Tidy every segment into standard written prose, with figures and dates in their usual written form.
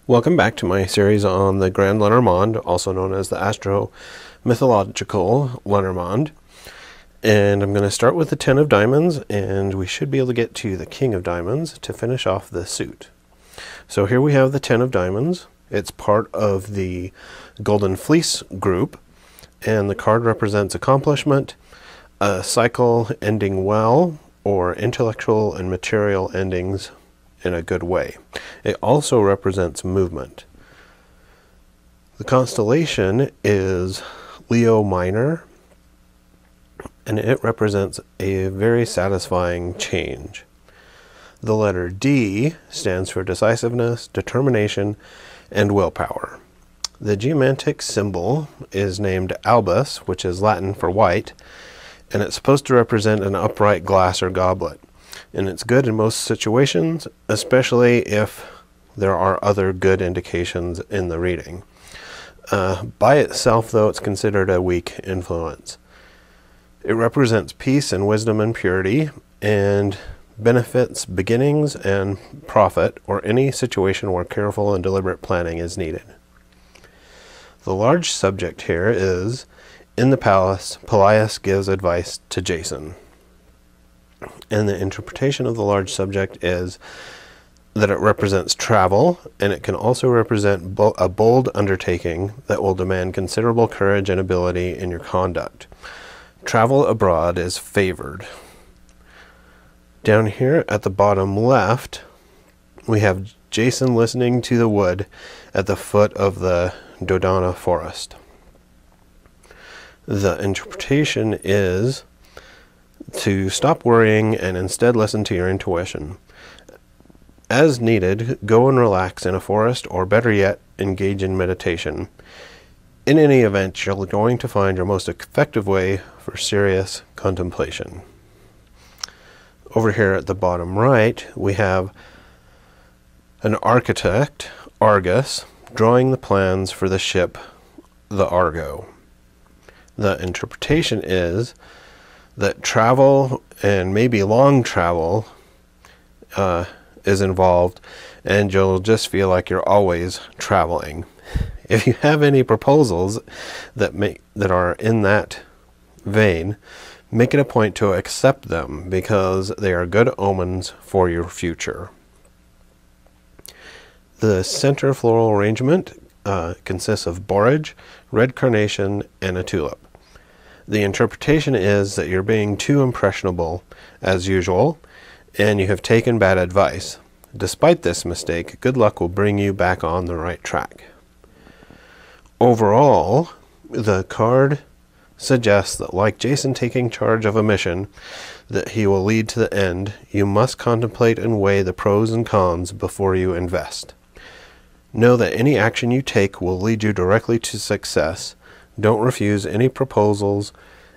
Welcome back to my series on the Grand Lenormand, also known as the Astro-Mythological Lenormand. And I'm going to start with the 10 of diamonds, and we should be able to get to the King of diamonds to finish off the suit. So here we have the 10 of diamonds. It's part of the Golden Fleece group, and the card represents accomplishment, a cycle ending well, or intellectual and material endings in a good way. It also represents movement. The constellation is Leo Minor, and it represents a very satisfying change. The letter D stands for decisiveness, determination, and willpower. The geomantic symbol is named albus, which is Latin for white, and it's supposed to represent an upright glass or goblet. And it's good in most situations, especially if there are other good indications in the reading. By itself, though, it's considered a weak influence. It represents peace and wisdom and purity, and benefits beginnings and profit, or any situation where careful and deliberate planning is needed. The large subject here is, in the palace, Pelias gives advice to Jason. And the interpretation of the large subject is that it represents travel, and it can also represent a bold undertaking that will demand considerable courage and ability in your conduct. Travel abroad is favored. Down here at the bottom left, we have Jason listening to the wood at the foot of the Dodona forest. The interpretation is to stop worrying and instead listen to your intuition. As needed, go and relax in a forest, or better yet, engage in meditation. In any event, you're going to find your most effective way for serious contemplation. Over here at the bottom right, we have an architect, Argus, drawing the plans for the ship, the Argo. The interpretation is that travel, and maybe long travel, is involved, and you'll just feel like you're always traveling. If you have any proposals that are in that vein, make it a point to accept them, because they are good omens for your future. The center floral arrangement consists of borage, red carnation, and a tulip. The interpretation is that you're being too impressionable as usual, and you have taken bad advice. Despite this mistake, good luck will bring you back on the right track. Overall, the card suggests that, like Jason taking charge of a mission that he will lead to the end, you must contemplate and weigh the pros and cons before you invest. Know that any action you take will lead you directly to success. Don't refuse any proposals.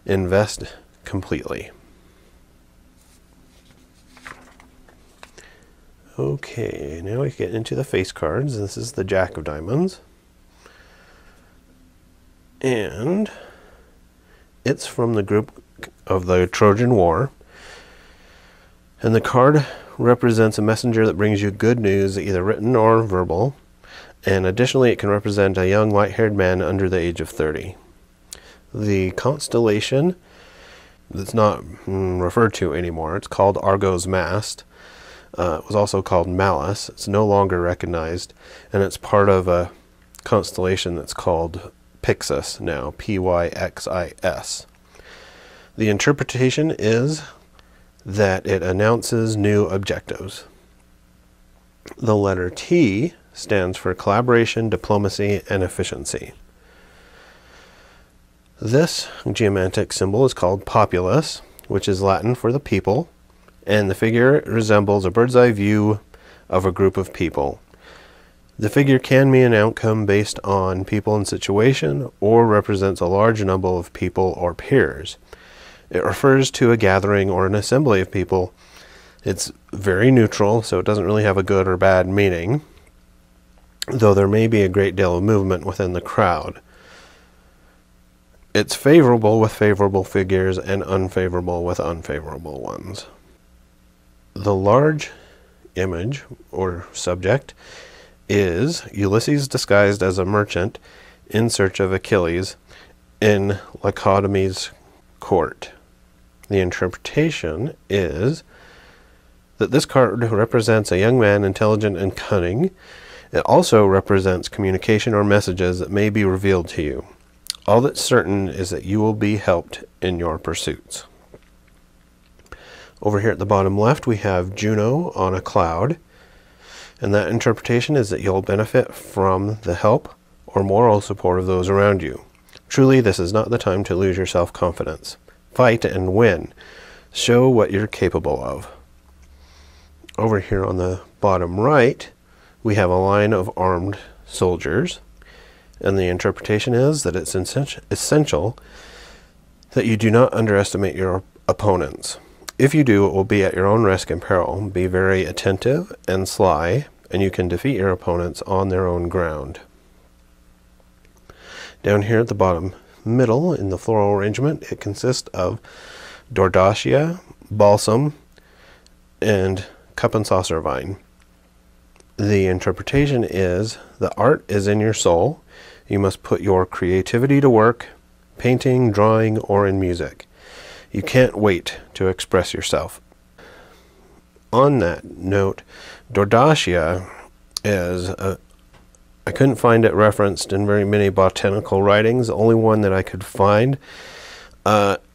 Invest completely. Okay, now we get into the face cards. This is the Jack of Diamonds. And it's from the group of the Trojan War. And the card represents a messenger that brings you good news, either written or verbal. And additionally, it can represent a young light-haired man under the age of 30. The constellation that's not referred to anymore, it's called Argo's Mast. It was also called Malus. It's no longer recognized, and it's part of a constellation that's called Pyxis now, P-Y-X-I-S. The interpretation is that it announces new objectives. The letter T stands for collaboration, diplomacy, and efficiency. This geomantic symbol is called populus, which is Latin for the people, and the figure resembles a bird's eye view of a group of people. The figure can mean an outcome based on people and situation, or represents a large number of people or peers. It refers to a gathering or an assembly of people. It's very neutral, so it doesn't really have a good or bad meaning, though there may be a great deal of movement within the crowd. It's favorable with favorable figures and unfavorable with unfavorable ones. The large image or subject is Ulysses disguised as a merchant in search of Achilles in Lacodame's court. The interpretation is that this card represents a young man intelligent and cunning. It also represents communication or messages that may be revealed to you. All that's certain is that you will be helped in your pursuits. Over here at the bottom left, we have Juno on a cloud, and that interpretation is that you'll benefit from the help or moral support of those around you. Truly, this is not the time to lose your self-confidence. Fight and win. Show what you're capable of. Over here on the bottom right, we have a line of armed soldiers, and the interpretation is that it's essential that you do not underestimate your opponents. If you do, it will be at your own risk and peril. Be very attentive and sly, and you can defeat your opponents on their own ground. Down here at the bottom middle in the floral arrangement, it consists of Dordacia, Balsam, and Cup and Saucer Vine. The interpretation is the art is in your soul. You must put your creativity to work, painting, drawing, or in music. You can't wait to express yourself. On that note, Dordacia is I couldn't find it referenced in very many botanical writings. The only one that I could find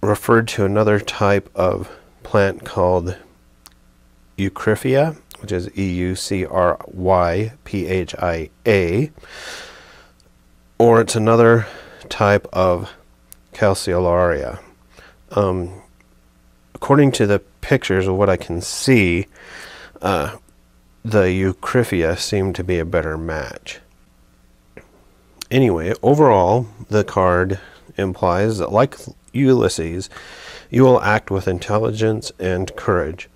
referred to another type of plant called Eucryphia, which is Eucryphia, or it's another type of calceolaria. According to the pictures of what I can see, the Eucryphia seemed to be a better match. Anyway, overall, the card implies that, like Ulysses, you will act with intelligence and courage.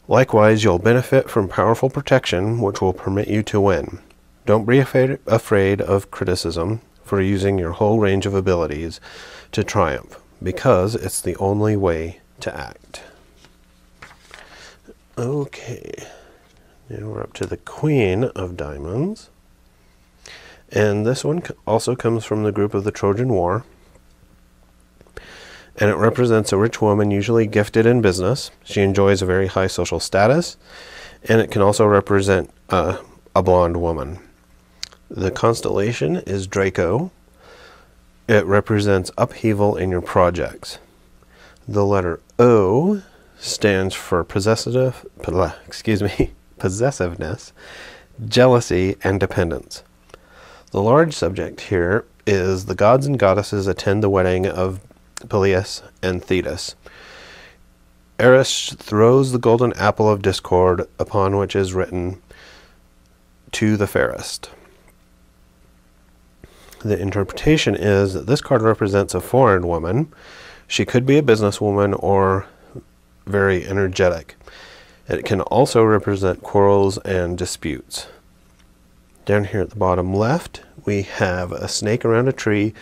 Likewise, you'll benefit from powerful protection, which will permit you to win. Don't be afraid of criticism for using your whole range of abilities to triumph, because it's the only way to act. Okay, now we're up to the Queen of Diamonds. And this one also comes from the group of the Trojan War. And it represents a rich woman, usually gifted in business. She enjoys a very high social status. And it can also represent a blonde woman. The constellation is Draco. It represents upheaval in your projects. The letter O stands for possessiveness, jealousy, and dependence. The large subject here is the gods and goddesses attend the wedding of Peleus and Thetis. Eris throws the golden apple of discord, upon which is written, "To the fairest." The interpretation is that this card represents a foreign woman. She could be a businesswoman or very energetic. It can also represent quarrels and disputes. Down here at the bottom left, we have a snake around a tree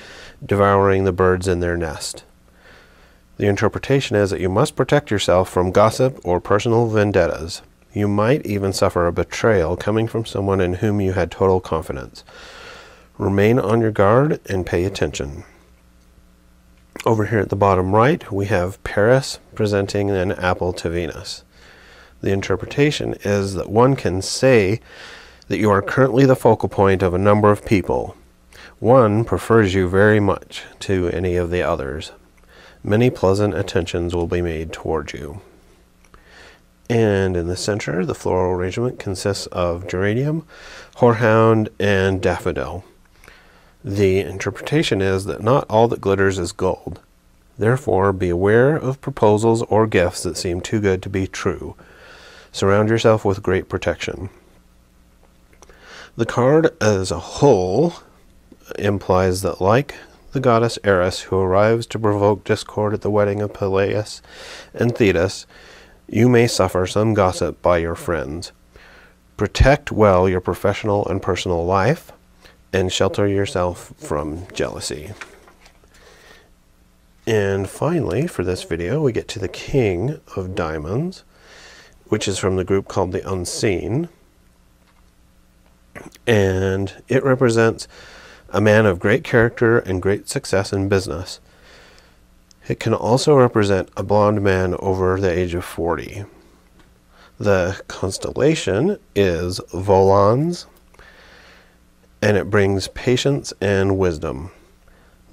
devouring the birds in their nest. The interpretation is that you must protect yourself from gossip or personal vendettas. You might even suffer a betrayal coming from someone in whom you had total confidence. Remain on your guard and pay attention. Over here at the bottom right, we have Paris presenting an apple to Venus. The interpretation is that one can say that you are currently the focal point of a number of people. One prefers you very much to any of the others. Many pleasant attentions will be made toward you. And in the center, the floral arrangement consists of geranium, horehound, and daffodil. The interpretation is that not all that glitters is gold. Therefore, be aware of proposals or gifts that seem too good to be true. Surround yourself with great protection. The card as a whole implies that, like the goddess Eris, who arrives to provoke discord at the wedding of Peleus and Thetis, you may suffer some gossip by your friends. Protect well your professional and personal life, and shelter yourself from jealousy. And finally, for this video, we get to the King of Diamonds, which is from the group called the Unseen. and it represents a man of great character and great success in business. It can also represent a blonde man over the age of 40. The constellation is Volans, and it brings patience and wisdom.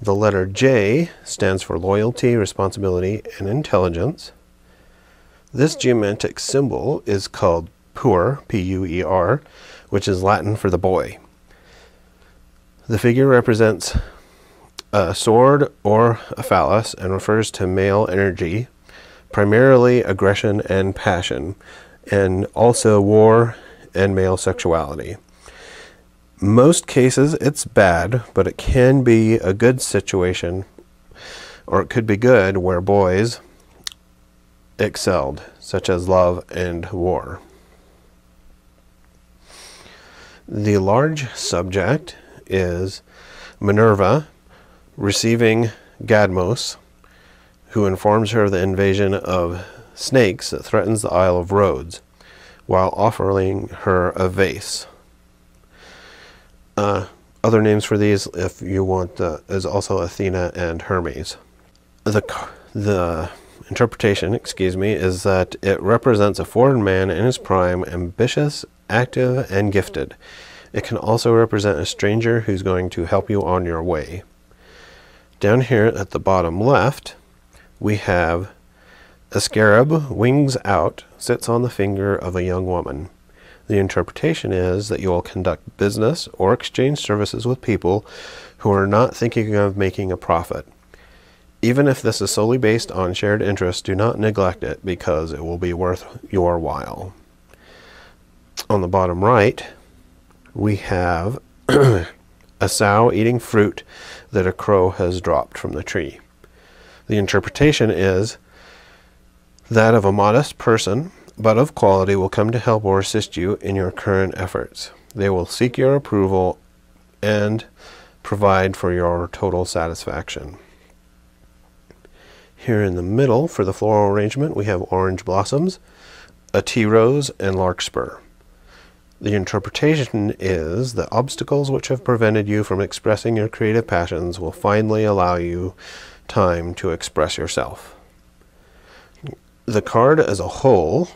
The letter J stands for loyalty, responsibility, and intelligence. This geomantic symbol is called Puer, P-U-E-R, which is Latin for the boy. The figure represents a sword or a phallus and refers to male energy, primarily aggression and passion, and also war and male sexuality. Most cases it's bad, but it can be a good situation, or it could be good where boys excelled, such as love and war. The large subject is Minerva receiving Gadmos, who informs her of the invasion of snakes that threatens the Isle of Rhodes, while offering her a vase. Other names for these, if you want, is also Athena and Hermes. The interpretation, is that it represents a foreign man in his prime, ambitious, active, and gifted. It can also represent a stranger who's going to help you on your way. Down here at the bottom left, we have a scarab, wings out, sits on the finger of a young woman. The interpretation is that you will conduct business or exchange services with people who are not thinking of making a profit. Even if this is solely based on shared interests, do not neglect it because it will be worth your while. On the bottom right, we have a sow eating fruit that a crow has dropped from the tree. The interpretation is that of a modest person, but of quality, will come to help or assist you in your current efforts. They will seek your approval and provide for your total satisfaction. Here in the middle, for the floral arrangement, we have orange blossoms, a tea rose, and larkspur. The interpretation is that obstacles which have prevented you from expressing your creative passions will finally allow you time to express yourself. The card as a whole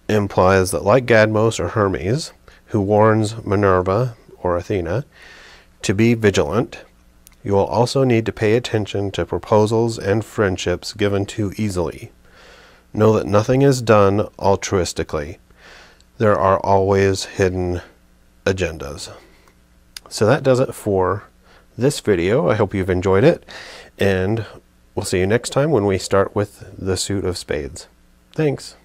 implies that, like Gadmos or Hermes, who warns Minerva or Athena to be vigilant, you will also need to pay attention to proposals and friendships given too easily. Know that nothing is done altruistically. There are always hidden agendas. So that does it for this video. I hope you've enjoyed it, and we'll see you next time when we start with the suit of spades. Thanks.